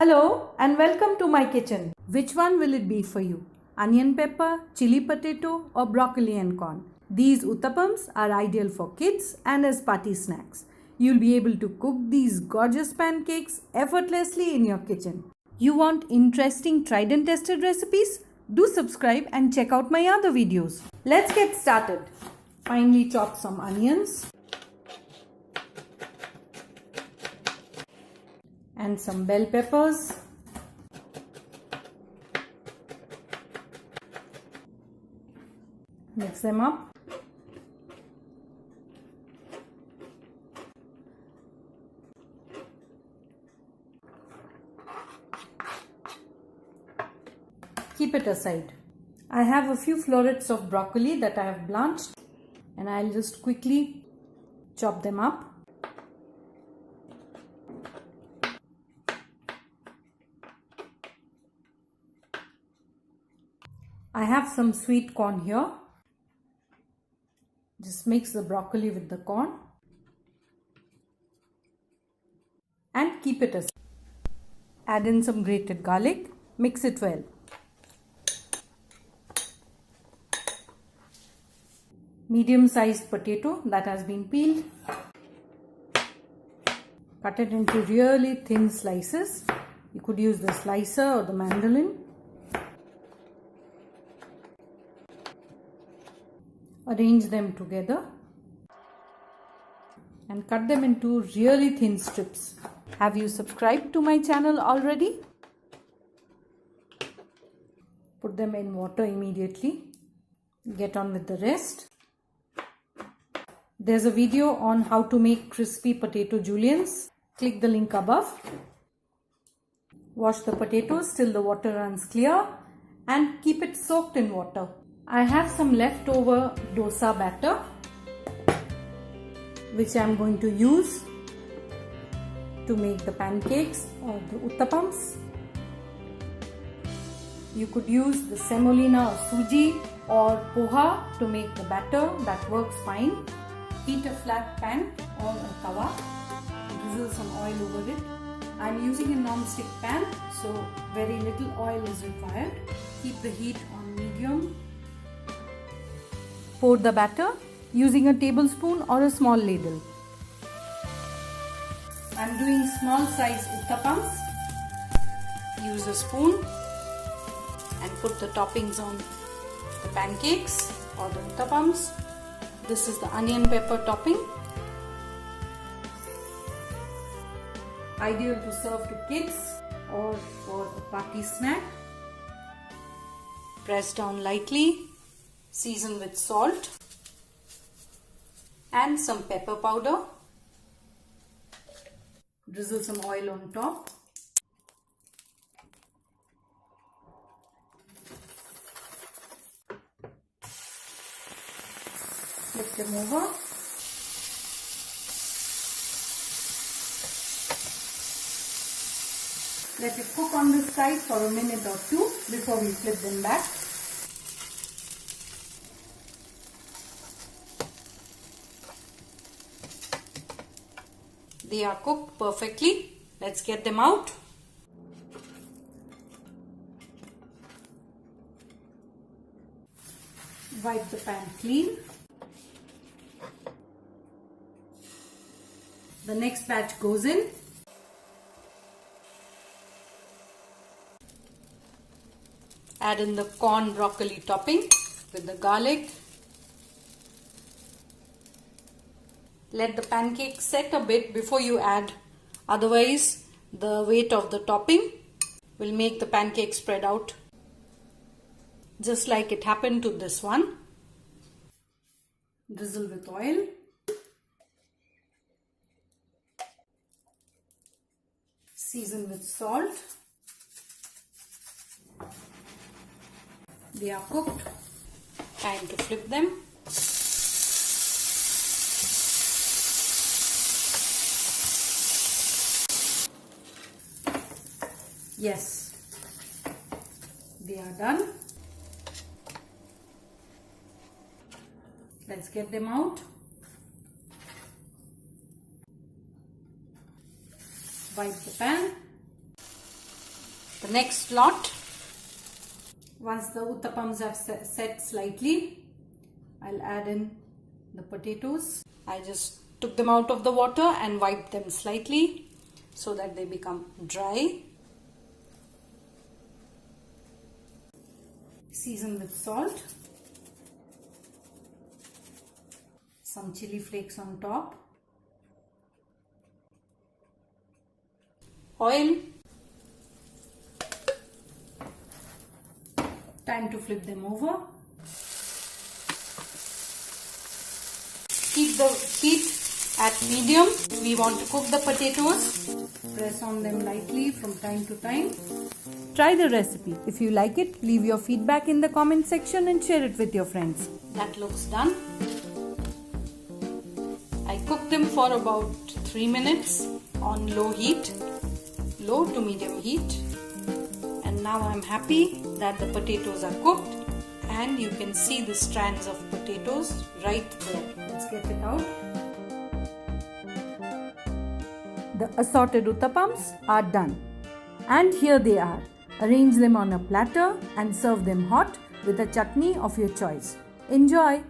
Hello and welcome to my kitchen. Which one will it be for you? Onion pepper, chili potato or broccoli and corn? These uttapams are ideal for kids and as party snacks. You'll be able to cook these gorgeous pancakes effortlessly in your kitchen. You want interesting tried and tested recipes? Do subscribe and check out my other videos. Let's get started. Finely chop some onions and some bell peppers. Mix them up. Keep it aside. I have a few florets of broccoli that I have blanched and I'll just quickly chop them up. I have some sweet corn here. Just mix the broccoli with the corn and keep it aside. Add in some grated garlic. Mix it well. Medium-sized potato that has been peeled. Cut it into really thin slices. You could use the slicer or the mandolin. Arrange them together and cut them into really thin strips. Have you subscribed to my channel already? Put them in water immediately. Get on with the rest. There's a video on how to make crispy potato juliennes. Click the link above. Wash the potatoes till the water runs clear and keep it soaked in water. I have some leftover dosa batter which I am going to use to make the pancakes or the uttapams. You could use the semolina or suji or poha to make the batter. That works fine. Heat a flat pan or a tawa. Drizzle some oil over it. I am using a non-stick pan, so very little oil is required. Keep the heat on medium. Pour the batter using a tablespoon or a small ladle. I am doing small size uttapams. Use a spoon and put the toppings on the pancakes or the uttapams. This is the onion pepper topping. Ideal to serve to kids or for a party snack. Press down lightly. Season with salt and some pepper powder. Drizzle some oil on top. Flip them over. Let it cook on this side for a minute or two before we flip them back. They are cooked perfectly. Let's get them out. Wipe the pan clean. The next batch goes in. Add in the corn broccoli topping with the garlic. Let the pancake set a bit before you add, otherwise the weight of the topping will make the pancake spread out, just like it happened to this one. Drizzle with oil. Season with salt. They are cooked. Time to flip them. Yes, they are done. Let's get them out. Wipe the pan. the next lot. Once the uttapams have set slightly, I'll add in the potatoes. I just took them out of the water and wiped them slightly so that they become dry. Season with salt. Some chili flakes on top. Oil. Time to flip them over. Keep the heat at medium. We want to cook the potatoes. Press on them lightly from time to time. Try the recipe. If you like it, leave your feedback in the comment section and share it with your friends. That looks done. I cooked them for about 3 minutes on low heat, low to medium heat. And now I'm happy that the potatoes are cooked and you can see the strands of potatoes right there. Let's get it out. The assorted uttapams are done. And here they are. Arrange them on a platter and serve them hot with a chutney of your choice. Enjoy!